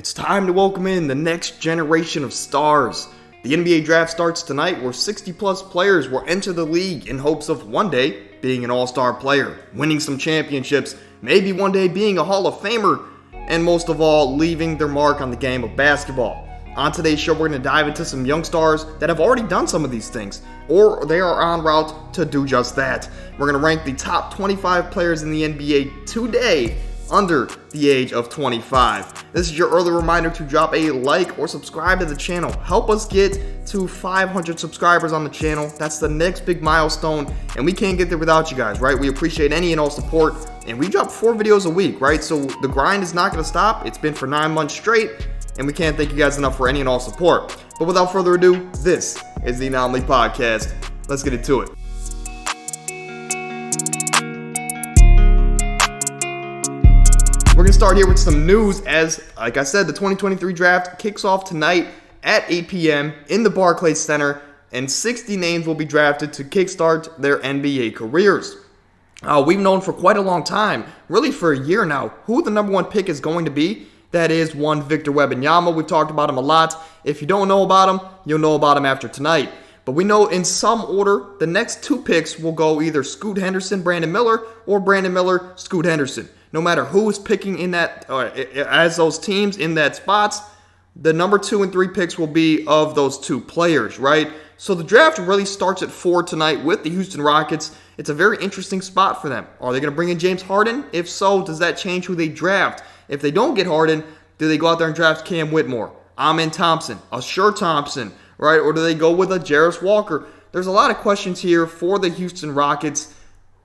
It's time to welcome in the next generation of stars. The NBA draft starts tonight where 60-plus players will enter the league in hopes of one day being an all-star player, winning some championships, maybe one day being a Hall of Famer, and most of all, leaving their mark on the game of basketball. On today's show, we're going to dive into some young stars that have already done some of these things, or they are en route to do just that. We're going to rank the top 25 players in the NBA today under the age of 25. This is your early reminder to drop a like or subscribe to the channel. Help us get to 500 subscribers on the channel. That's the next big milestone, and we can't get there without you guys, right? We appreciate any and all support, and we drop 4 videos a week, right? So the grind is not going to stop. It's been for 9 months straight, and we can't thank you guys enough for any and all support. But without further ado, this is the Anomaly Podcast. Let's get into it. We're going to start here with some news as, like I said, the 2023 draft kicks off tonight at 8 p.m. in the Barclays Center, and 60 names will be drafted to kickstart their NBA careers. We've known for quite a long time, really for a year now, who the number one pick is going to be. That is one Victor Wembanyama. We've talked about him a lot. If you don't know about him, you'll know about him after tonight. But we know in some order, the next 2 picks will go either Scoot Henderson, Brandon Miller, or Brandon Miller, Scoot Henderson. No matter who is picking in that, as those teams in that spots, the number 2 and 3 picks will be of those 2 players, right? So the draft really starts at 4 tonight with the Houston Rockets. It's a very interesting spot for them. Are they going to bring in James Harden? If so, does that change who they draft? If they don't get Harden, do they go out there and draft Cam Whitmore, Amen Thompson, Ashur Thompson, right? Or do they go with a Jarris Walker? There's a lot of questions here for the Houston Rockets.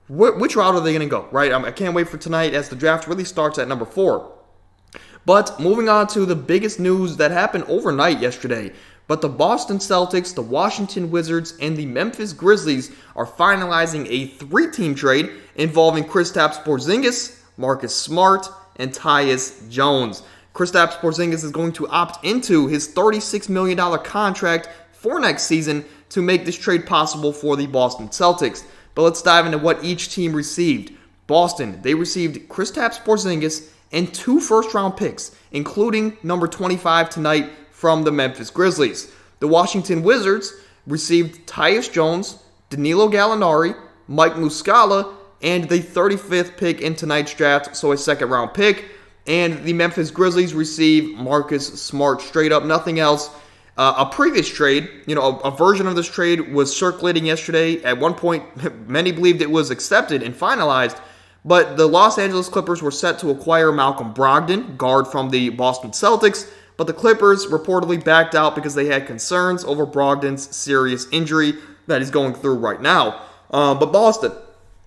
Which route are they going to go, right? I can't wait for tonight as the draft really starts at number 4. But moving on to the biggest news that happened overnight yesterday. But the Boston Celtics, the Washington Wizards, and the Memphis Grizzlies are finalizing a 3-team trade involving Kristaps Porzingis, Marcus Smart, and Tyus Jones. Kristaps Porzingis is going to opt into his $36 million contract for next season to make this trade possible for the Boston Celtics. But let's dive into what each team received. Boston, they received Kristaps Porzingis and 2 first-round picks, including number 25 tonight from the Memphis Grizzlies. The Washington Wizards received Tyus Jones, Danilo Gallinari, Mike Muscala, and the 35th pick in tonight's draft, so a second-round pick. And the Memphis Grizzlies received Marcus Smart, straight up, nothing else. A previous trade, a version of this trade was circulating yesterday. At one point, many believed it was accepted and finalized, but the Los Angeles Clippers were set to acquire Malcolm Brogdon, guard from the Boston Celtics, but the Clippers reportedly backed out because they had concerns over Brogdon's serious injury that he's going through right now. But Boston,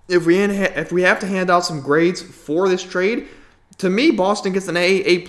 if we have to hand out some grades for this trade, to me, Boston gets an A+,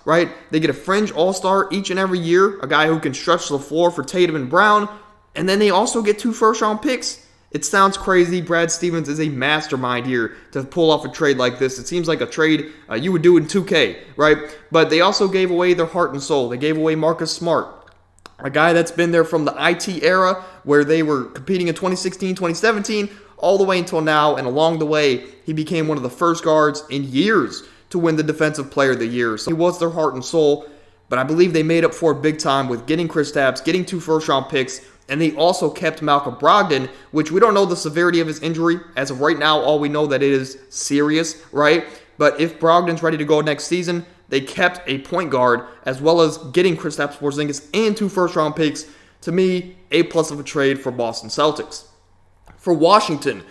right? They get a fringe all-star each and every year, a guy who can stretch the floor for Tatum and Brown, and then they also get 2 first-round picks. It sounds crazy. Brad Stevens is a mastermind here to pull off a trade like this. It seems like a trade you would do in 2K, right? But they also gave away their heart and soul. They gave away Marcus Smart, a guy that's been there from the IT era where they were competing in 2016, 2017, all the way until now, and along the way, he became one of the first guards in years to win the Defensive Player of the Year. So he was their heart and soul, but I believe they made up for it big time with getting Kristaps, getting 2 first-round picks, and they also kept Malcolm Brogdon, which we don't know the severity of his injury. As of right now, all we know that it is serious, right? But if Brogdon's ready to go next season, they kept a point guard as well as getting Kristaps Porzingis and 2 first-round picks. To me, A+ of a trade for Boston Celtics. For Washington,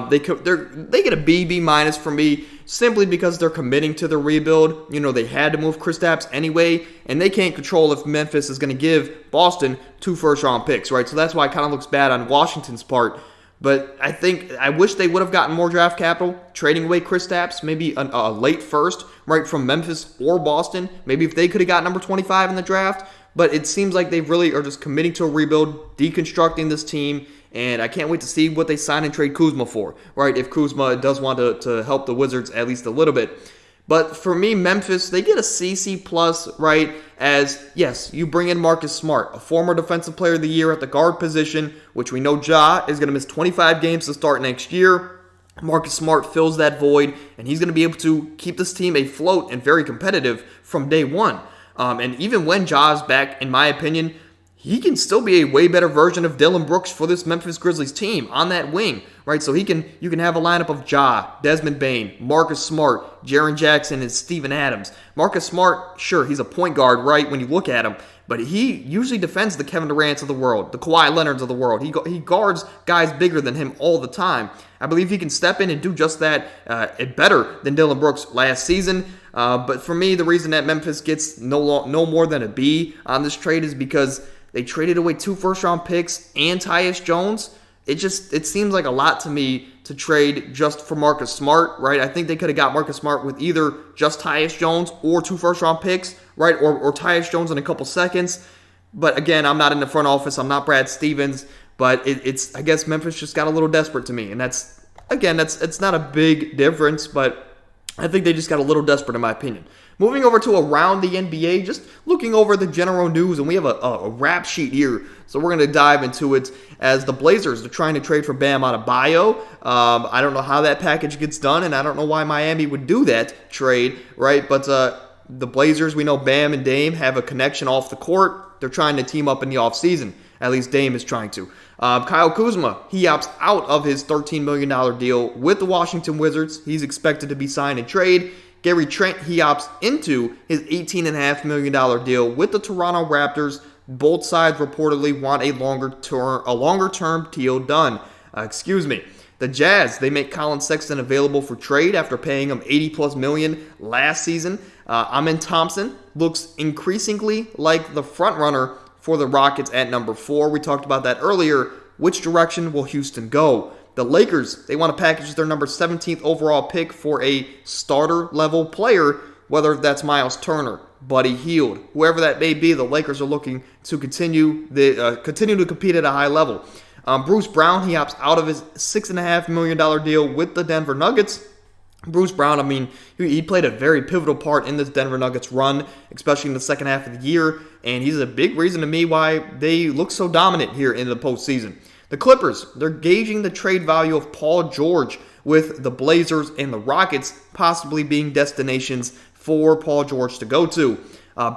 they get a B- for me simply because they're committing to the rebuild. They had to move Kristaps anyway, and they can't control if Memphis is going to give Boston 2 first-round picks, right? So that's why it kind of looks bad on Washington's part. But I wish they would have gotten more draft capital, trading away Kristaps, maybe a late first, right, from Memphis or Boston. Maybe if they could have got number 25 in the draft. But it seems like they really are just committing to a rebuild, deconstructing this team, and I can't wait to see what they sign and trade Kuzma for, right, if Kuzma does want to help the Wizards at least a little bit. But for me, Memphis, they get a C+, right, as, yes, you bring in Marcus Smart, a former Defensive Player of the Year at the guard position, which we know Ja is going to miss 25 games to start next year. Marcus Smart fills that void, and he's going to be able to keep this team afloat and very competitive from day one. And even when Ja's back, in my opinion, he can still be a way better version of Dillon Brooks for this Memphis Grizzlies team on that wing, right? So you can have a lineup of Ja, Desmond Bane, Marcus Smart, Jaren Jackson, and Steven Adams. Marcus Smart, sure, he's a point guard, right, when you look at him, but he usually defends the Kevin Durant's of the world, the Kawhi Leonard's of the world. He guards guys bigger than him all the time. I believe he can step in and do just that better than Dillon Brooks last season. But for me, the reason that Memphis gets no more than a B on this trade is because they traded away 2 first-round picks and Tyus Jones. It seems like a lot to me to trade just for Marcus Smart, right? I think they could have got Marcus Smart with either just Tyus Jones or 2 first-round picks, right? Or Tyus Jones in a couple seconds. But again, I'm not in the front office. I'm not Brad Stevens. But it's I guess Memphis just got a little desperate to me. And it's not a big difference, but I think they just got a little desperate in my opinion. Moving over to around the NBA, just looking over the general news, and we have a rap sheet here, so we're going to dive into it as the Blazers are trying to trade for Bam Adebayo. I don't know how that package gets done, and I don't know why Miami would do that trade, right? But the Blazers, we know Bam and Dame have a connection off the court. They're trying to team up in the offseason. At least Dame is trying to. Kyle Kuzma, he opts out of his $13 million deal with the Washington Wizards. He's expected to be signed and trade. Gary Trent, he opts into his $18.5 million deal with the Toronto Raptors. Both sides reportedly want a longer-term deal done. The Jazz, they make Colin Sexton available for trade after paying him $80+ million last season. Amen Thompson looks increasingly like the front-runner for the Rockets at number 4. We talked about that earlier. Which direction will Houston go? The Lakers, they want to package their number 17th overall pick for a starter-level player, whether that's Miles Turner, Buddy Hield, whoever that may be. The Lakers are looking to continue to compete at a high level. Bruce Brown, he opts out of his $6.5 million deal with the Denver Nuggets. Bruce Brown, I mean, he played a very pivotal part in this Denver Nuggets run, especially in the second half of the year, and he's a big reason to me why they look so dominant here in the postseason. The Clippers, they're gauging the trade value of Paul George, with the Blazers and the Rockets possibly being destinations for Paul George to go to.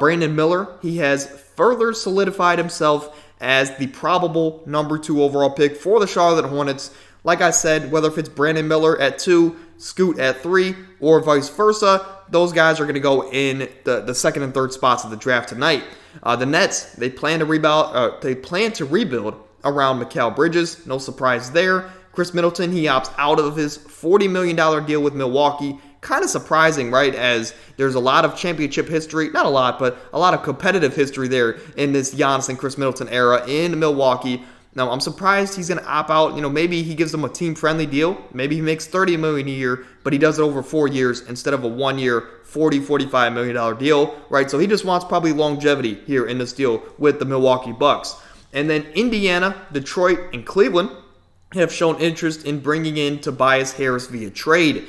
Brandon Miller, he has further solidified himself as the probable number 2 overall pick for the Charlotte Hornets. Like I said, whether if it's Brandon Miller at 2, Scoot at 3, or vice versa, those guys are going to go in the second and third spots of the draft tonight. The Nets, they plan to rebuild around Mikal Bridges. No surprise there. Chris Middleton, he opts out of his $40 million deal with Milwaukee. Kind of surprising, right, as there's a lot of championship history, not a lot, but a lot of competitive history there in this Giannis and Chris Middleton era in Milwaukee. Now, I'm surprised he's going to opt out. Maybe he gives them a team-friendly deal. Maybe he makes $30 million a year, but he does it over 4 years instead of a 1-year, $45 million deal, right? So he just wants probably longevity here in this deal with the Milwaukee Bucks. And then Indiana, Detroit, and Cleveland have shown interest in bringing in Tobias Harris via trade.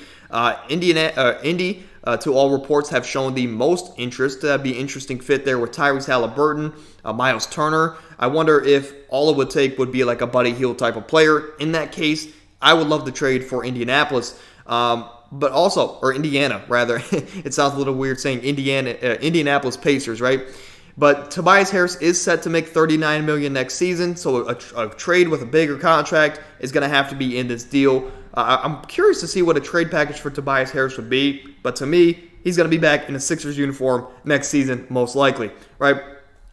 Indy, to all reports, have shown the most interest. That'd be an interesting fit there with Tyrese Haliburton, Miles Turner. I wonder if all it would take would be like a Buddy Hield type of player. In that case, I would love the trade for Indianapolis. Or Indiana, rather. It sounds a little weird saying Indianapolis Pacers, right? But Tobias Harris is set to make $39 million next season, so a trade with a bigger contract is going to have to be in this deal. I'm curious to see what a trade package for Tobias Harris would be, but to me, he's going to be back in a Sixers uniform next season, most likely, right?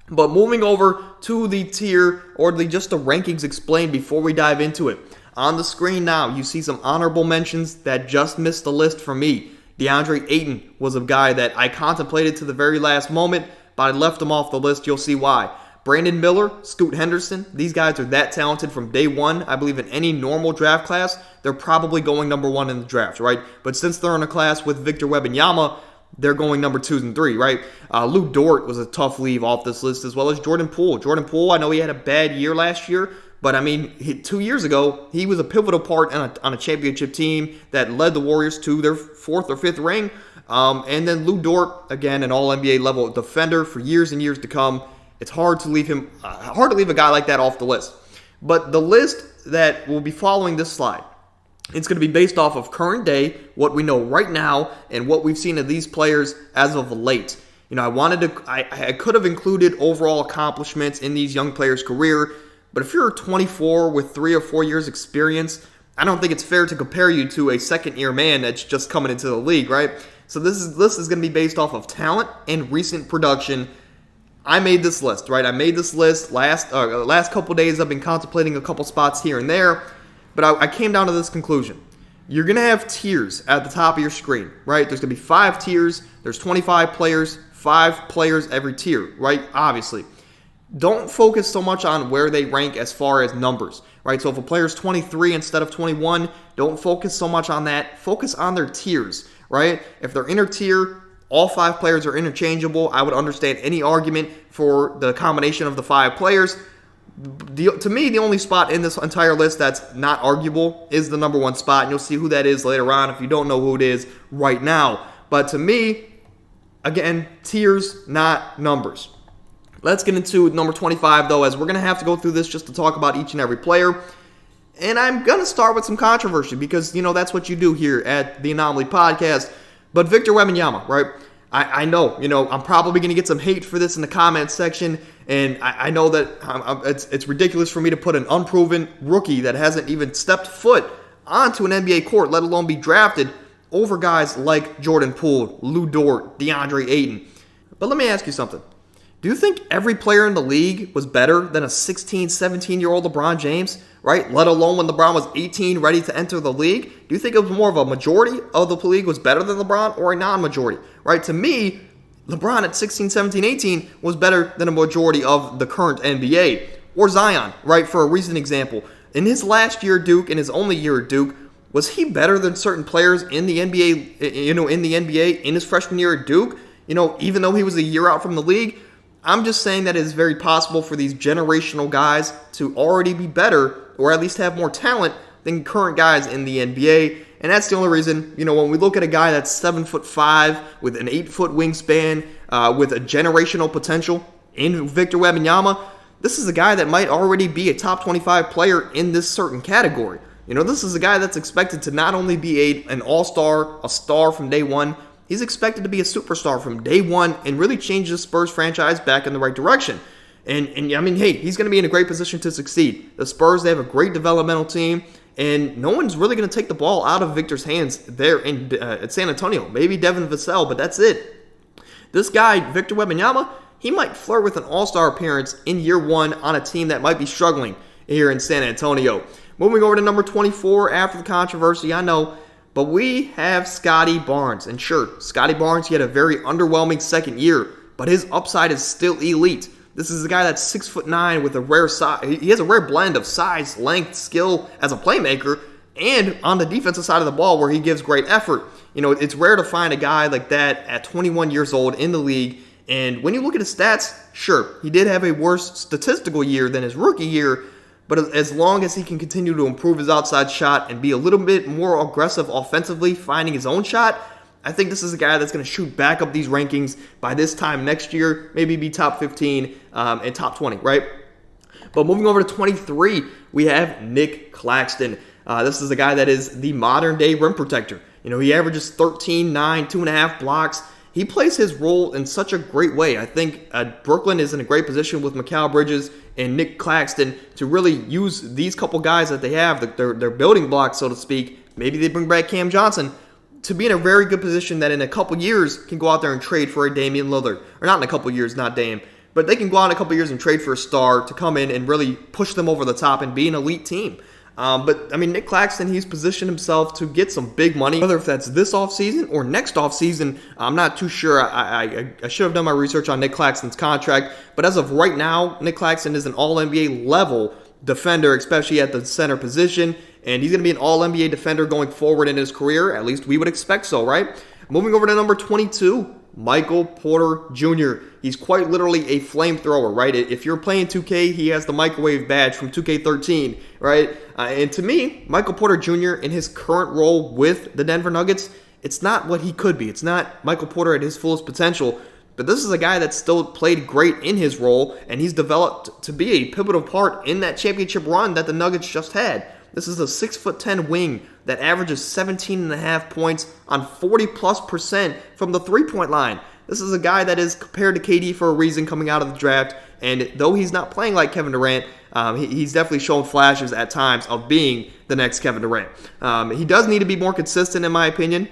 But moving over to the tier, or just the rankings explained before we dive into it. On the screen now, you see some honorable mentions that just missed the list for me. DeAndre Ayton was a guy that I contemplated to the very last moment, but I left him off the list. You'll see why. Brandon Miller, Scoot Henderson, these guys are that talented from day one. I believe in any normal draft class, they're probably going number 1 in the draft, right? But since they're in a class with Victor Wembanyama, they're going number 2 and 3, right? Lou Dort was a tough leave off this list, as well as Jordan Poole. Jordan Poole, I know he had a bad year last year, but I mean, 2 years ago, he was a pivotal part on a championship team that led the Warriors to their 4th or 5th ring. And then Lou Dort, again, an all-NBA level defender for years and years to come. It's hard to leave a guy like that off the list. But the list that will be following this slide, it's going to be based off of current day, what we know right now, and what we've seen of these players as of late. I could have included overall accomplishments in these young players' career, but if you're 24 with 3 or 4 years experience, I don't think it's fair to compare you to a second-year man that's just coming into the league, right? So this is going to be based off of talent and recent production. I made this list, right? I made this list last couple days. I've been contemplating a couple spots here and there, but I came down to this conclusion. You're going to have tiers at the top of your screen, right? There's going to be 5 tiers. There's 25 players, 5 players every tier, right? Obviously. Don't focus so much on where they rank as far as numbers, right? So if a player is 23 instead of 21, don't focus so much on that. Focus on their tiers, right? If they're inner tier, all 5 players are interchangeable. I would understand any argument for the combination of the 5 players. To me, the only spot in this entire list that's not arguable is the number 1 spot, and you'll see who that is later on if you don't know who it is right now. But to me, again, tiers, not numbers. Let's get into number 25, though, as we're going to have to go through this just to talk about each and every player. And I'm going to start with some controversy because, that's what you do here at the Anomaly Podcast. But Victor Wembanyama, right? I know, I'm probably going to get some hate for this in the comments section. And I know that it's ridiculous for me to put an unproven rookie that hasn't even stepped foot onto an NBA court, let alone be drafted, over guys like Jordan Poole, Lou Dort, DeAndre Ayton. But let me ask you something. Do you think every player in the league was better than a 16, 17-year-old LeBron James, right? Let alone when LeBron was 18, ready to enter the league? Do you think it was more of a majority of the league was better than LeBron or a non-majority, right? To me, LeBron at 16, 17, 18 was better than a majority of the current NBA. Or Zion, right, for a recent example. In his last year at Duke, in his only year at Duke, was he better than certain players in the NBA, in his freshman year at Duke? Even though he was a year out from the league? I'm just saying that it is very possible for these generational guys to already be better or at least have more talent than current guys in the NBA. And that's the only reason, when we look at a guy that's 7'5" with an 8-foot wingspan, with a generational potential in Victor Wembanyama, this is a guy that might already be a top 25 player in this certain category. This is a guy that's expected to not only be an all-star, a star from day one, he's expected to be a superstar from day one and really change the Spurs franchise back in the right direction. And he's going to be in a great position to succeed. The Spurs, they have a great developmental team, and no one's really going to take the ball out of Victor's hands there at San Antonio. Maybe Devin Vassell, but that's it. This guy, Victor Wembanyama, he might flirt with an all-star appearance in year one on a team that might be struggling here in San Antonio. Moving over to number 24 after the controversy, I know, but we have Scottie Barnes. And sure, Scottie Barnes, he had a very underwhelming second year, but his upside is still elite. This is a guy that's 6'9" with a rare size. He has a rare blend of size, length, skill as a playmaker, and on the defensive side of the ball where he gives great effort. It's rare to find a guy like that at 21 years old in the league. And when you look at his stats, sure, he did have a worse statistical year than his rookie year, but as long as he can continue to improve his outside shot and be a little bit more aggressive offensively, finding his own shot, I think this is a guy that's going to shoot back up these rankings by this time next year, maybe be top 15 and top 20, right? But moving over to 23, we have Nick Claxton. This is a guy that is the modern-day rim protector. He averages 13, 9, 2.5 blocks. He plays his role in such a great way. I think Brooklyn is in a great position with Mikal Bridges and Nick Claxton to really use these couple guys that they have, their building blocks, so to speak. Maybe they bring back Cam Johnson to be in a very good position that in a couple years can go out there and trade for a Damian Lillard. Or not in a couple years, not Dame. But they can go out in a couple years and trade for a star to come in and really push them over the top and be an elite team. But Nick Claxton, he's positioned himself to get some big money, whether if that's this offseason or next offseason. I'm not too sure. I should have done my research on Nick Claxton's contract, but as of right now, Nick Claxton is an All-NBA level defender, especially at the center position, and he's going to be an All-NBA defender going forward in his career. At least we would expect so, right? Moving over to number 22, Michael Porter Jr. He's quite literally a flamethrower, right? If you're playing 2K, he has the microwave badge from 2K13, right? And to me, Michael Porter Jr. in his current role with the Denver Nuggets, it's not what he could be. It's not Michael Porter at his fullest potential. But this is a guy that's still played great in his role, and he's developed to be a pivotal part in that championship run that the Nuggets just had. This is a 6'10" wing that averages 17.5 points on 40+% from the three-point line. This is a guy that is compared to KD for a reason coming out of the draft, and though he's not playing like Kevin Durant, he's definitely shown flashes at times of being the next Kevin Durant. He does need to be more consistent, in my opinion,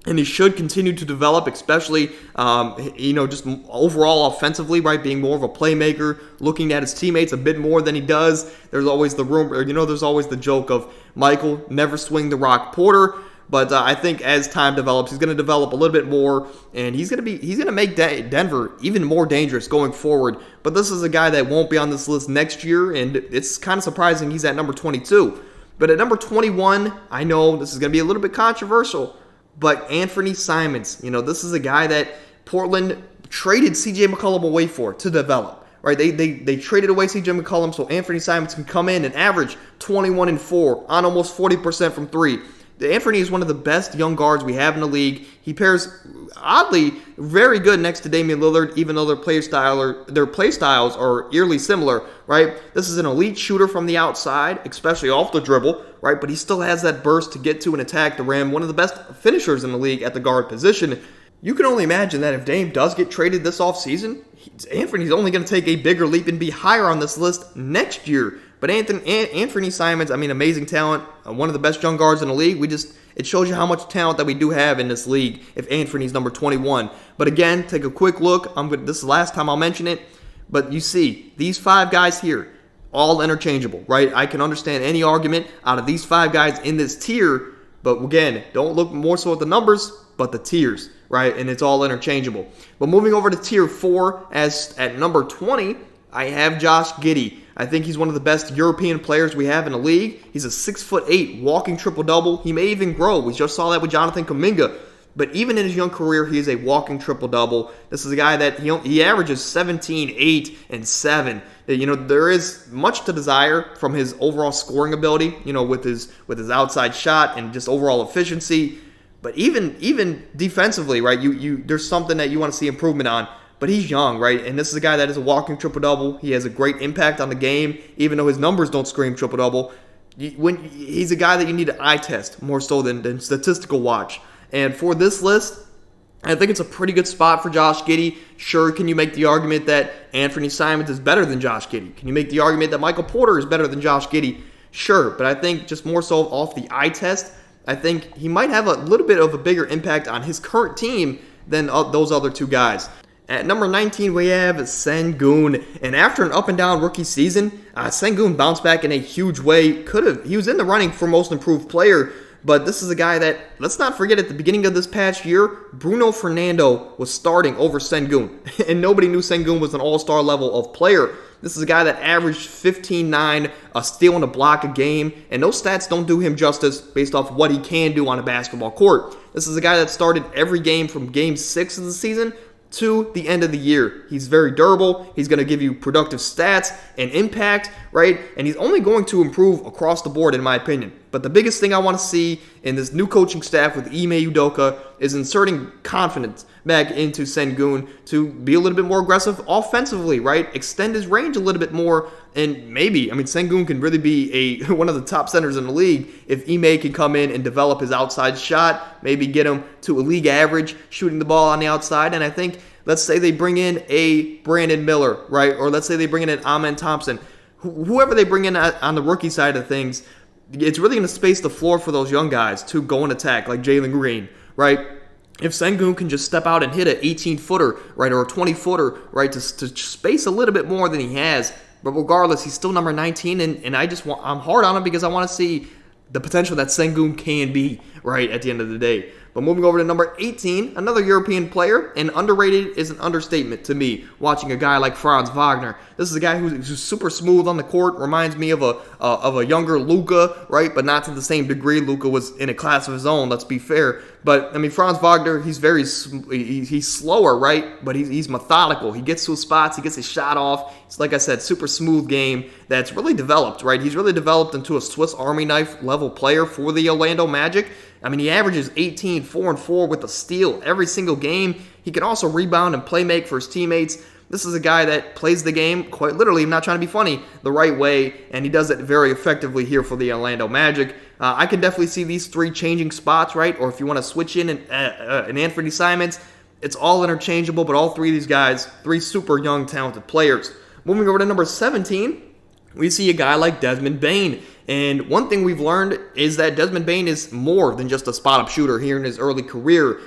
and he should continue to develop, especially, just overall offensively, right? Being more of a playmaker, looking at his teammates a bit more than he does. There's always the rumor, there's always the joke of Michael never swing the rock Porter. But I think as time develops, he's going to develop a little bit more, and he's going to make Denver even more dangerous going forward. But this is a guy that won't be on this list next year, and it's kind of surprising he's at number 22. But at number 21, I know this is going to be a little bit controversial, but Anthony Simons, this is a guy that Portland traded CJ McCollum away for to develop. Right, they traded away CJ McCollum so Anthony Simons can come in and average 21-4 on almost 40% from three. Anthony is one of the best young guards we have in the league. He pairs, oddly, very good next to Damian Lillard, even though their play styles are eerily similar, right? This is an elite shooter from the outside, especially off the dribble, right? But he still has that burst to get to and attack the rim. One of the best finishers in the league at the guard position. You can only imagine that if Dame does get traded this offseason, Anthony's only going to take a bigger leap and be higher on this list next year. But Anthony Simons, amazing talent, one of the best young guards in the league. It shows you how much talent that we do have in this league if Anthony's number 21. But again, take a quick look. This is the last time I'll mention it. But you see, these 5 guys here, all interchangeable, right? I can understand any argument out of these 5 guys in this tier. But again, don't look more so at the numbers, but the tiers, right? And it's all interchangeable. But moving over to tier 4, as at number 20, I have Josh Giddy. I think he's one of the best European players we have in the league. He's a 6'8", walking triple-double. He may even grow. We just saw that with Jonathan Kuminga. But even in his young career, he is a walking triple-double. This is a guy that he averages 17, 8, and 7. There is much to desire from his overall scoring ability, with his outside shot and just overall efficiency. But even defensively, right, there's something that you want to see improvement on. But he's young, right? And this is a guy that is a walking triple-double. He has a great impact on the game, even though his numbers don't scream triple-double. He's a guy that you need to eye test more so than statistical watch. And for this list, I think it's a pretty good spot for Josh Giddy. Sure, can you make the argument that Anthony Simons is better than Josh Giddy? Can you make the argument that Michael Porter is better than Josh Giddy? Sure, but I think just more so off the eye test, I think he might have a little bit of a bigger impact on his current team than those other 2 guys. At number 19, we have Sengun. And after an up-and-down rookie season, Sengun bounced back in a huge way. He was in the running for most improved player, but this is a guy that, let's not forget, at the beginning of this past year, Bruno Fernando was starting over Sengun. And nobody knew Sengun was an all-star level of player. This is a guy that averaged 15-9, a steal and a block a game, and those stats don't do him justice based off what he can do on a basketball court. This is a guy that started every game from game 6 of the season to the end of the year. He's very durable. He's going to give you productive stats and impact, right? And he's only going to improve across the board, in my opinion. But the biggest thing I want to see in this new coaching staff with Ime Udoka is inserting confidence back into Sengun to be a little bit more aggressive offensively, right? Extend his range a little bit more. And maybe, Sengun can really be one of the top centers in the league if Ime can come in and develop his outside shot, maybe get him to a league average, shooting the ball on the outside. And I think, let's say they bring in a Brandon Miller, right? Or let's say they bring in an Amen Thompson. Whoever they bring in on the rookie side of things, it's really going to space the floor for those young guys to go and attack, like Jalen Green, right? If Sengun can just step out and hit an 18-footer, right, or a 20-footer, right, to space a little bit more than he has. But regardless, he's still number 19, and I'm hard on him because I want to see the potential that Sengun can be, right, at the end of the day. But moving over to number 18, another European player, and underrated is an understatement to me, watching a guy like Franz Wagner. This is a guy who's super smooth on the court, reminds me of a younger Luka, right, but not to the same degree. Luka was in a class of his own, let's be fair. But, Franz Wagner, he's slower, right, but he's methodical. He gets to his spots, he gets his shot off. It's, like I said, super smooth game that's really developed, right? He's really developed into a Swiss Army knife level player for the Orlando Magic. He averages 18, 4, and 4 with a steal every single game. He can also rebound and play make for his teammates. This is a guy that plays the game, quite literally, I'm not trying to be funny, the right way, and he does it very effectively here for the Orlando Magic. I can definitely see these 3 changing spots, right? Or if you want to switch in an Anthony Simons, It's all interchangeable, but all three of these guys, three super young, talented players. Moving over to number 17, we see a guy like Desmond Bane. And one thing we've learned is that Desmond Bane is more than just a spot-up shooter here in his early career.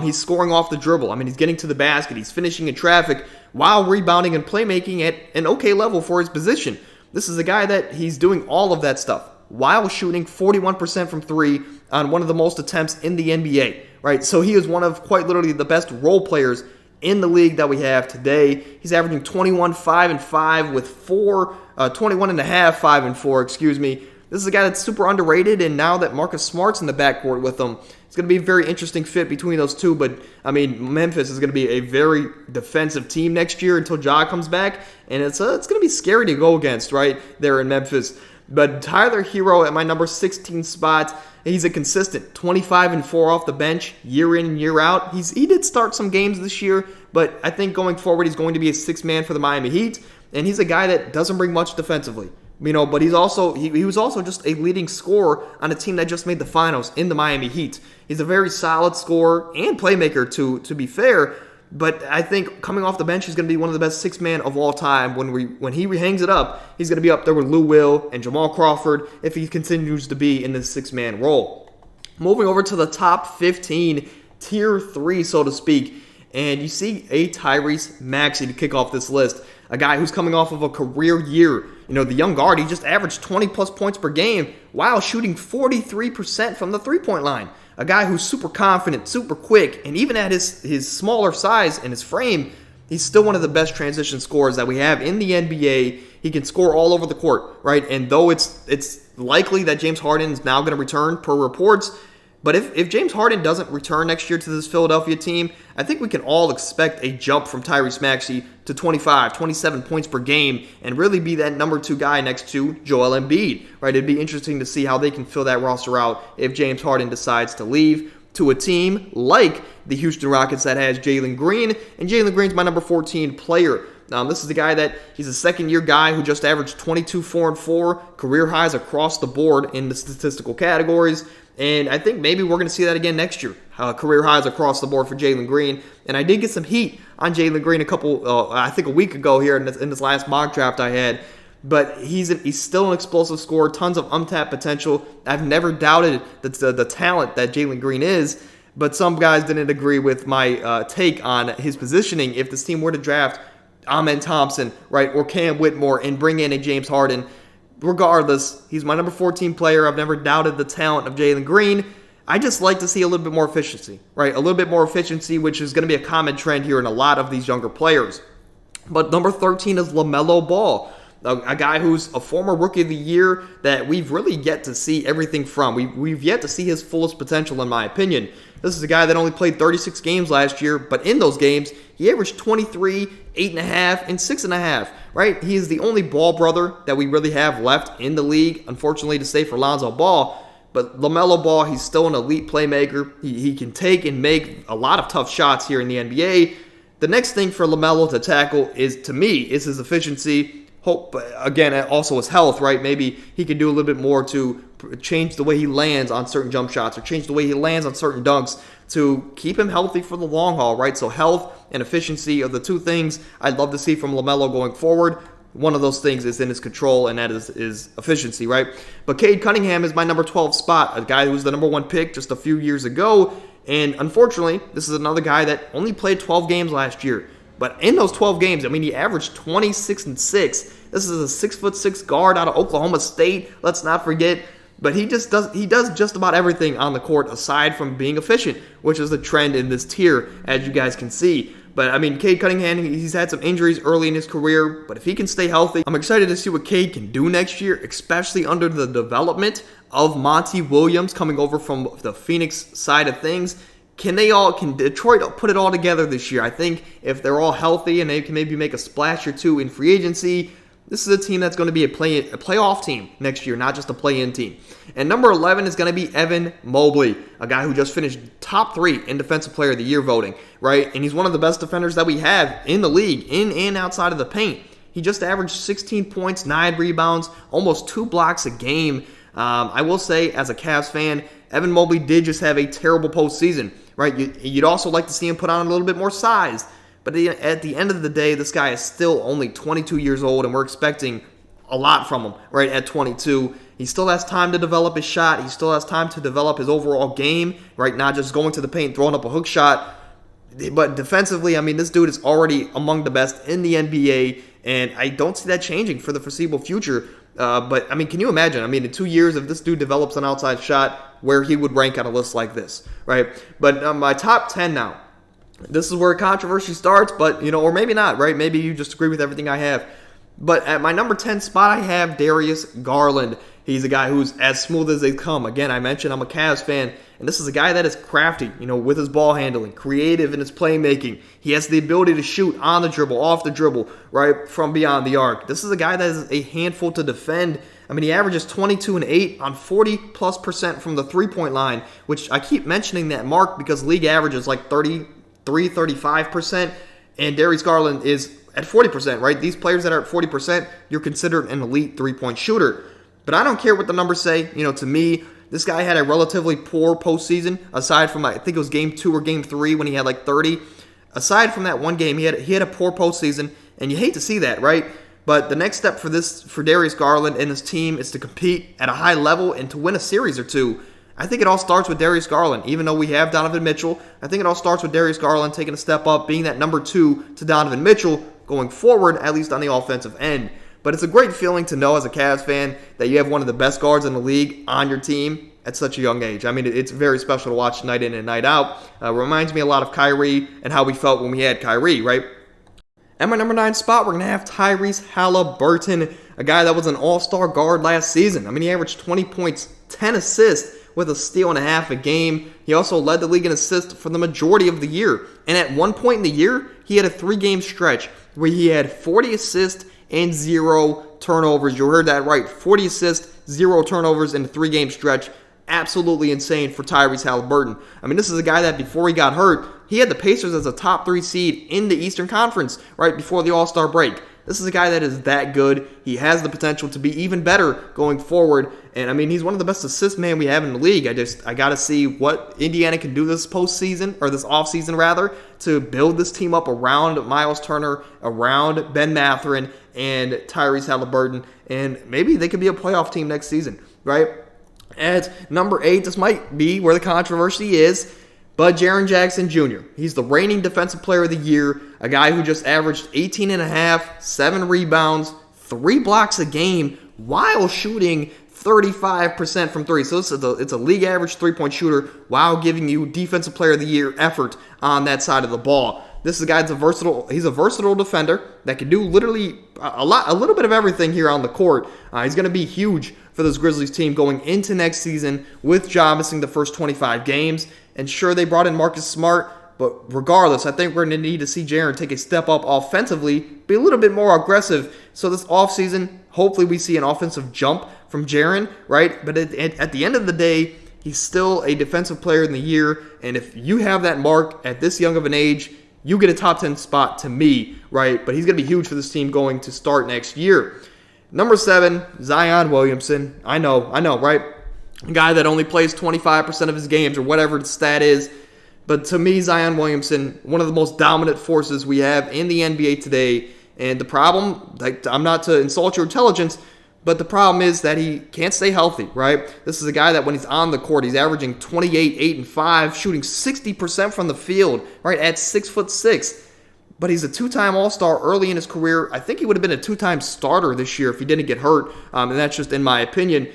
He's scoring off the dribble. I mean, he's getting to the basket. He's finishing in traffic while rebounding and playmaking at an okay level for his position. This is a guy that he's doing all of that stuff while shooting 41% from three on one of the most attempts in the NBA, right? So he is one of quite literally the best role players in the league that we have today. He's averaging 21, 5, and 5 with 21 and a half, 5 and 4, excuse me. This is a guy that's super underrated, and now that Marcus Smart's in the backcourt with him, it's going to be a very interesting fit between those two. But, I mean, Memphis is going to be a very defensive team next year until Ja comes back, and it's going to be scary to go against, right, there in Memphis. But Tyler Hero at my number 16 spot, he's a consistent 25 and 4 off the bench year in and year out. He did start some games this year, but I think going forward he's going to be a sixth man for the Miami Heat, and he's a guy that doesn't bring much defensively. But he was also just a leading scorer on a team that just made the finals in the Miami Heat. He's a very solid scorer and playmaker to be fair. But I think coming off the bench, he's going to be one of the best six-man of all time. When he hangs it up, he's going to be up there with Lou Will and Jamal Crawford if he continues to be in this six-man role. Moving over to the top 15, tier 3, so to speak, and you see a Tyrese Maxey to kick off this list, a guy who's coming off of a career year. The young guard, he just averaged 20-plus points per game while shooting 43% from the three-point line. A guy who's super confident, super quick, and even at his smaller size and his frame, he's still one of the best transition scorers that we have in the NBA. He can score all over the court, right? And though it's likely that James Harden is now going to return per reports, but if James Harden doesn't return next year to this Philadelphia team, I think we can all expect a jump from Tyrese Maxey to 25, 27 points per game and really be that number 2 guy next to Joel Embiid, right? It'd be interesting to see how they can fill that roster out if James Harden decides to leave to a team like the Houston Rockets that has Jalen Green, and Jalen Green's my number 14 player. This is the guy that he's a second-year guy who just averaged 22, 4, and 4, career highs across the board in the statistical categories. And I think maybe we're going to see that again next year. Career highs across the board for Jalen Green. And I did get some heat on Jalen Green a week ago here in this last mock draft I had. But he's still an explosive scorer, tons of untapped potential. I've never doubted the talent that Jalen Green is. But some guys didn't agree with my take on his positioning. If this team were to draft Amen Thompson, right, or Cam Whitmore and bring in a James Harden, regardless, he's my number 14 player. I've never doubted the talent of Jalen Green. I just like to see a little bit more efficiency, right? A little bit more efficiency, which is going to be a common trend here in a lot of these younger players. But number 13 is LaMelo Ball, a guy who's a former Rookie of the Year that we've really yet to see everything from. We've yet to see his fullest potential, in my opinion. This is a guy that only played 36 games last year, but in those games, he averaged 23, 8.5, and 6.5, right? He is the only Ball brother that we really have left in the league, unfortunately to say for Lonzo Ball. But LaMelo Ball, he's still an elite playmaker. He can take and make a lot of tough shots here in the NBA. The next thing for LaMelo to tackle is his efficiency. Hope, again, also his health, right? Maybe he can do a little bit more to change the way he lands on certain jump shots or change the way he lands on certain dunks to keep him healthy for the long haul, right? So health and efficiency are the two things I'd love to see from LaMelo going forward. One of those things is in his control, and that is efficiency, right? But Cade Cunningham is my number 12 spot, a guy who was the number 1 pick just a few years ago. And unfortunately, this is another guy that only played 12 games last year. But in those 12 games, I mean, he averaged 26 and 6. This is a 6'6" guard out of Oklahoma State. Let's not forget. But he does just about everything on the court aside from being efficient, which is the trend in this tier, as you guys can see. But, I mean, Cade Cunningham, he's had some injuries early in his career, but if he can stay healthy, I'm excited to see what Cade can do next year, especially under the development of Monty Williams coming over from the Phoenix side of things. Can Detroit put it all together this year? I think if they're all healthy and they can maybe make a splash or two in free agency, this is a team that's going to be a playoff team next year, not just a play-in team. And number 11 is going to be Evan Mobley, a guy who just finished top 3 in Defensive Player of the Year voting, right? And he's one of the best defenders that we have in the league, in and outside of the paint. He just averaged 16 points, 9 rebounds, almost 2 blocks a game. I will say, as a Cavs fan, Evan Mobley did just have a terrible postseason, right? You'd also like to see him put on a little bit more size. But at the end of the day, this guy is still only 22 years old, and we're expecting a lot from him, right, at 22. He still has time to develop his shot. He still has time to develop his overall game, right, not just going to the paint, throwing up a hook shot. But defensively, I mean, this dude is already among the best in the NBA, and I don't see that changing for the foreseeable future. But, I mean, can you imagine? I mean, in 2 years, if this dude develops an outside shot, where he would rank on a list like this, right? But my top 10 now. This is where controversy starts, but, or maybe not, right? Maybe you just agree with everything I have. But at my number 10 spot, I have Darius Garland. He's a guy who's as smooth as they come. Again, I mentioned I'm a Cavs fan, and this is a guy that is crafty, with his ball handling, creative in his playmaking. He has the ability to shoot on the dribble, off the dribble, right, from beyond the arc. This is a guy that is a handful to defend. I mean, he averages 22 and 8 on 40+% from the three-point line, which I keep mentioning that mark because league average is like 33, 35%, and Darius Garland is at 40%, right? These players that are at 40%, you're considered an elite three-point shooter. But I don't care what the numbers say. To me, this guy had a relatively poor postseason, aside from, I think it was game 2 or game 3 when he had like 30. Aside from that one game, he had a poor postseason, and you hate to see that, right? But the next step for Darius Garland and his team is to compete at a high level and to win a series or two. I think it all starts with Darius Garland. Even though we have Donovan Mitchell, I think it all starts with Darius Garland taking a step up, being that number 2 to Donovan Mitchell going forward, at least on the offensive end. But it's a great feeling to know as a Cavs fan that you have one of the best guards in the league on your team at such a young age. I mean, it's very special to watch night in and night out. Reminds me a lot of Kyrie and how we felt when we had Kyrie, right? At my number 9 spot, we're going to have Tyrese Haliburton, a guy that was an all-star guard last season. I mean, he averaged 20 points, 10 assists, with a steal and a half a game. He also led the league in assists for the majority of the year. And at one point in the year, he had a 3-game stretch where he had 40 assists and 0 turnovers. You heard that right. 40 assists, 0 turnovers in a 3-game stretch. Absolutely insane for Tyrese Haliburton. I mean, this is a guy that before he got hurt, he had the Pacers as a top 3 seed in the Eastern Conference right before the All-Star break. This is a guy that is that good. He has the potential to be even better going forward. And, I mean, he's one of the best assist man we have in the league. I got to see what Indiana can do this postseason, or this offseason rather, to build this team up around Miles Turner, around Ben Mathurin, and Tyrese Haliburton. And maybe they could be a playoff team next season, right? At number 8, this might be where the controversy is, but Jaren Jackson Jr. He's the reigning Defensive Player of the Year, a guy who just averaged 18 and a half, 7 rebounds, 3 blocks a game while shooting 35% from 3. So it's a league average 3-point shooter while giving you Defensive Player of the Year effort on that side of the ball. This is a guy he's a versatile defender that can do literally a little bit of everything here on the court. He's going to be huge for this Grizzlies team going into next season with Ja missing the first 25 games. And sure, they brought in Marcus Smart, but regardless, I think we're going to need to see Jaren take a step up offensively, be a little bit more aggressive. So this offseason, hopefully we see an offensive jump from Jaren, right? But at the end of the day, he's still a Defensive Player in the Year. And if you have that mark at this young of an age, you get a top 10 spot to me, right? But he's going to be huge for this team going to start next year. Number 7, Zion Williamson. I know, right? A guy that only plays 25% of his games or whatever the stat is. But to me, Zion Williamson, one of the most dominant forces we have in the NBA today. And the problem, I'm not to insult your intelligence, but the problem is that he can't stay healthy, right? This is a guy that when he's on the court, he's averaging 28, 8, and 5, shooting 60% from the field, right, at 6'6". But he's a 2-time All-Star early in his career. I think he would have been a 2-time starter this year if he didn't get hurt, and that's just in my opinion.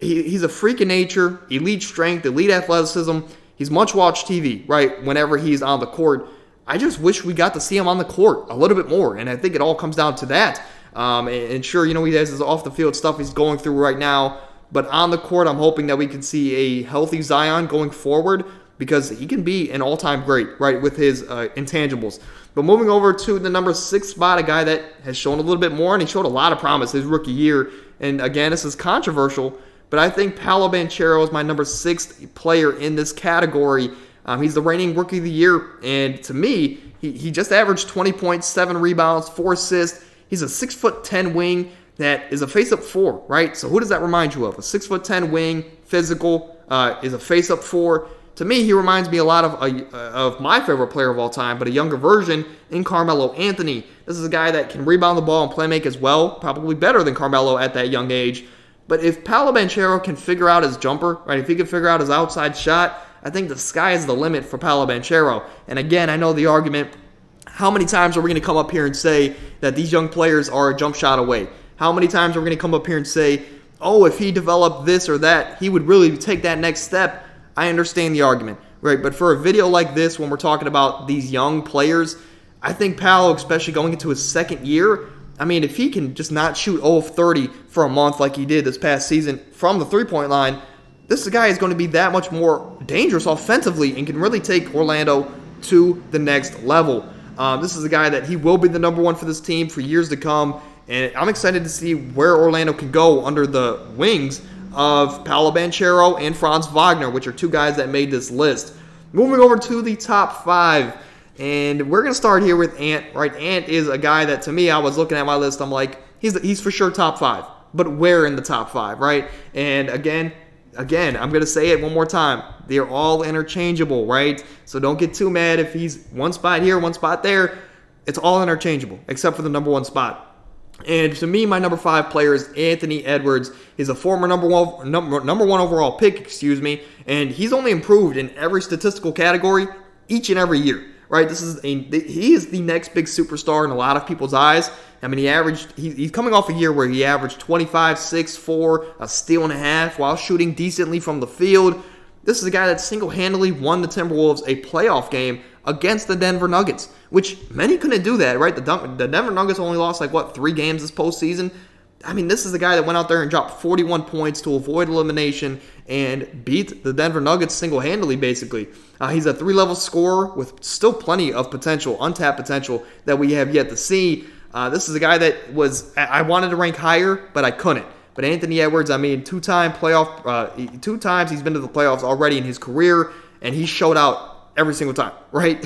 He's a freak of nature, elite strength, elite athleticism. He's much-watched TV, right, whenever he's on the court. I just wish we got to see him on the court a little bit more, and I think it all comes down to that. And sure, he has his off-the-field stuff he's going through right now, but on the court, I'm hoping that we can see a healthy Zion going forward because he can be an all-time great, right, with his intangibles. But moving over to the number 6 spot, a guy that has shown a little bit more, and he showed a lot of promise his rookie year. And again, this is controversial, but I think Paulo Banchero is my number 6th player in this category. He's the reigning Rookie of the Year, and to me, he just averaged 20 points, 7 rebounds, 4 assists. He's a 6'10" wing that is a face-up 4, right? So who does that remind you of? A 6'10" wing, physical, is a face-up 4. To me, he reminds me a lot of my favorite player of all time, but a younger version in Carmelo Anthony. This is a guy that can rebound the ball and play make as well, probably better than Carmelo at that young age. But if Paulo Banchero can figure out his jumper, right, if he can figure out his outside shot, I think the sky is the limit for Paulo Banchero. And again, I know the argument, how many times are we going to come up here and say that these young players are a jump shot away? How many times are we going to come up here and say, oh, if he developed this or that, he would really take that next step? I understand the argument, right? But for a video like this, when we're talking about these young players, I think Paulo, especially going into his second year, I mean, if he can just not shoot 0 of 30 for a month like he did this past season from the three-point line, this guy is going to be that much more dangerous offensively and can really take Orlando to the next level. This is a guy that he will be the number one for this team for years to come, and I'm excited to see where Orlando can go under the wings of Paulo Banchero and Franz Wagner, which are two guys that made this list. Moving over to the top 5, and we're going to start here with Ant, right? Ant is a guy that, to me, I was looking at my list, I'm like, he's for sure top 5, but where in the top 5, right? And again, I'm going to say it one more time. They're all interchangeable, right? So don't get too mad if he's one spot here, one spot there. It's all interchangeable, except for the number 1 spot. And to me, my number 5 player is Anthony Edwards. He's a former number one overall pick, and he's only improved in every statistical category each and every year, right? He is the next big superstar in a lot of people's eyes. I mean, he's coming off a year where he averaged 25, 6, 4, a steal and a half while shooting decently from the field. This is a guy that single-handedly won the Timberwolves a playoff game against the Denver Nuggets, which many couldn't do that, right? The Denver Nuggets only lost 3 games this postseason. I mean, this is the guy that went out there and dropped 41 points to avoid elimination and beat the Denver Nuggets single-handedly, basically. He's a 3-level scorer with still plenty of potential, untapped potential that we have yet to see. This is a guy that I wanted to rank higher, but I couldn't. But Anthony Edwards, I mean, 2 times he's been to the playoffs already in his career, and he showed out every single time, right?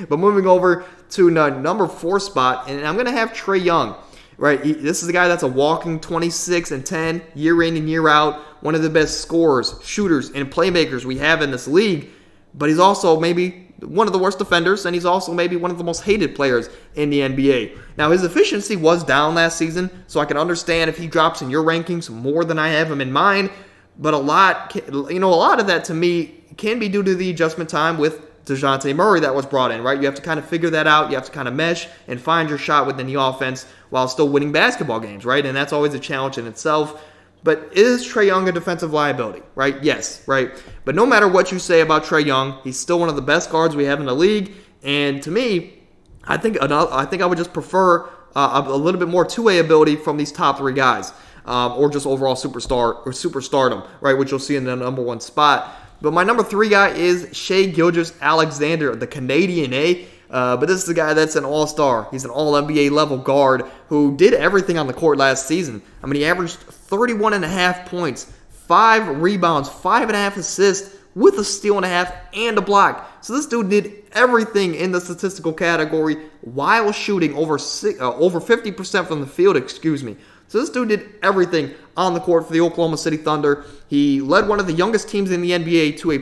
But moving over to number 4 spot, and I'm going to have Trey Young, right? This is a guy that's a walking 26 and 10 year in and year out, one of the best scorers, shooters, and playmakers we have in this league. But he's also maybe one of the worst defenders, and he's also maybe one of the most hated players in the NBA. Now, his efficiency was down last season, so I can understand if he drops in your rankings more than I have him in mine. But a lot of that to me can be due to the adjustment time with DeJounte Murray that was brought in, right? You have to kind of figure that out. You have to kind of mesh and find your shot within the offense while still winning basketball games, right? And that's always a challenge in itself. But is Trey Young a defensive liability, right? Yes, right? But no matter what you say about Trey Young, he's still one of the best guards we have in the league. And to me, I think I would just prefer a little bit more two-way ability from these top 3 guys, or just overall superstardom, right? Which you'll see in the number 1 spot. But my number 3 guy is Shai Gilgeous-Alexander, the Canadian, but this is a guy that's an all-star. He's an all-NBA level guard who did everything on the court last season. I mean, he averaged 31.5 points, 5 rebounds, 5.5 assists, with a steal and a half and a block. So this dude did everything in the statistical category while shooting over 50% from the field, So this dude did everything on the court for the Oklahoma City Thunder. He led one of the youngest teams in the NBA to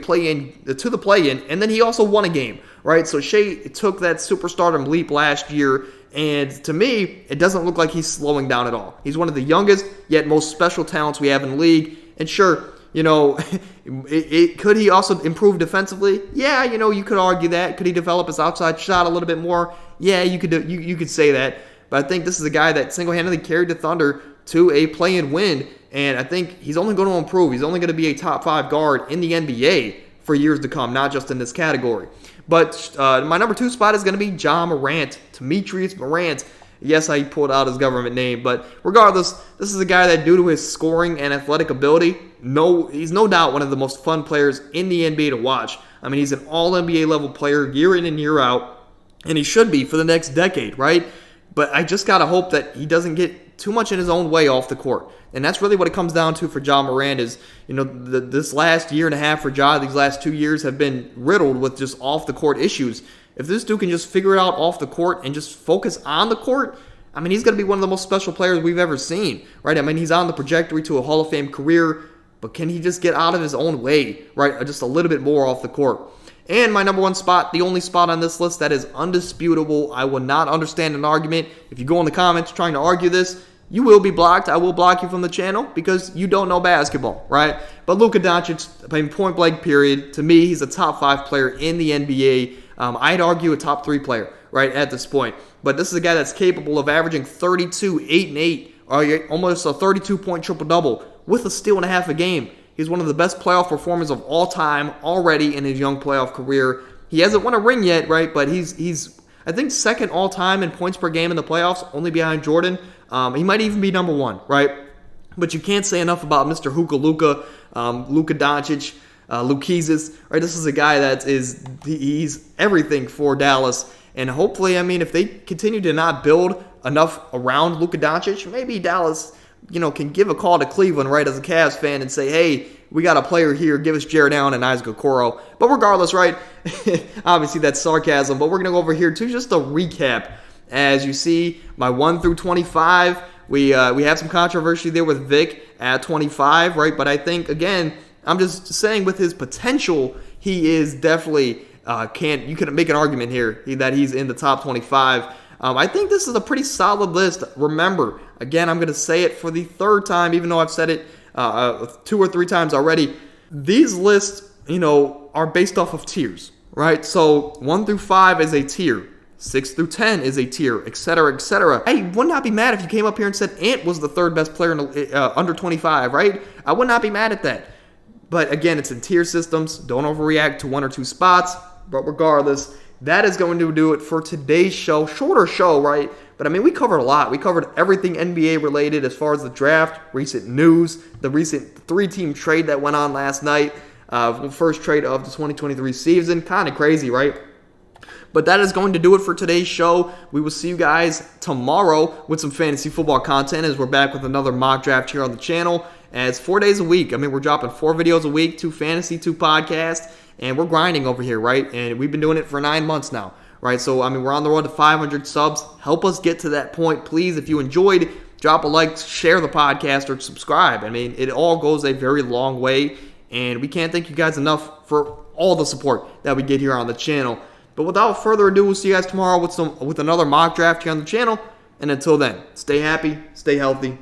the play-in, and then he also won a game, right? So Shai took that superstardom leap last year, and to me, it doesn't look like he's slowing down at all. He's one of the youngest, yet most special talents we have in the league. And sure, could he also improve defensively? Yeah, you could argue that. Could he develop his outside shot a little bit more? Yeah, you could say that. But I think this is a guy that single-handedly carried the Thunder to a play-in win, and I think he's only going to improve. He's only going to be a top 5 guard in the NBA for years to come, not just in this category. But my number 2 spot is going to be Demetrius Morant. Yes, I pulled out his government name, but regardless, this is a guy that, due to his scoring and athletic ability, he's no doubt one of the most fun players in the NBA to watch. I mean, he's an all-NBA level player year in and year out, and he should be for the next decade, right? But I just got to hope that he doesn't get too much in his own way off the court. And that's really what it comes down to for Ja Morant is, this last year and a half for Ja, these last 2 years have been riddled with just off-the-court issues. If this dude can just figure it out off the court and just focus on the court, I I mean, he's going to be one of the most special players we've ever seen, right? I mean, he's on the trajectory to a Hall of Fame career. but can he just get out of his own way, right? Just a little bit more off the court. And my number one spot, the only spot on this list that is undisputable. I will not understand an argument. If you go in the comments trying to argue this, you will be blocked. I will block you from the channel because you don't know basketball, right? But Luka Doncic, point blank period, to me, he's a top 5 player in the NBA. I'd argue a top 3 player, right, at this point. But this is a guy that's capable of averaging 32, 8, and 8, or almost a 32-point triple-double with a steal and a half a game. He's one of the best playoff performers of all time already in his young playoff career. He hasn't won a ring yet, right? But he's I think, second all-time in points per game in the playoffs, only behind Jordan. He might even be number 1, right? But you can't say enough about Mr. Luka Doncic, Lukizis, right? This is a guy that he's everything for Dallas. And hopefully, I mean, if they continue to not build enough around Luka Doncic, maybe Dallas, can give a call to Cleveland, right, as a Cavs fan and say, hey, we got a player here, give us Jaren Allen and Isaac Okoro. But regardless, right, obviously that's sarcasm, but we're going to go over here to just a recap. As you see, my 1 through 25, we have some controversy there with Vic at 25, right? But I think, again, I'm just saying with his potential, he is definitely, you can make an argument here that he's in the top 25. I think this is a pretty solid list. Remember, again, I'm going to say it for the 3rd time, even though I've said it 2 or 3 times already. These lists, are based off of tiers, right? So 1 through 5 is a tier. 6 through 10 is a tier, etc., etc. I would not be mad if you came up here and said Ant was the 3rd best player in under 25, right? I would not be mad at that. But again, it's in tier systems. Don't overreact to 1 or 2 spots. But regardless, that is going to do it for today's show. Shorter show, right? But I mean, we covered a lot. We covered everything NBA related as far as the draft, recent news, the recent 3-team trade that went on last night. First trade of the 2023 season. Kind of crazy, right? But that is going to do it for today's show. We will see you guys tomorrow with some fantasy football content as we're back with another mock draft here on the channel. And it's 4 days a week. I mean, we're dropping 4 videos a week, 2 fantasy, 2 podcasts, and we're grinding over here, right? And we've been doing it for 9 months now, right? So, I mean, we're on the road to 500 subs. Help us get to that point, please. If you enjoyed, drop a like, share the podcast, or subscribe. I mean, it all goes a very long way, and we can't thank you guys enough for all the support that we get here on the channel. But without further ado, we'll see you guys tomorrow with another mock draft here on the channel. And until then, stay happy, stay healthy,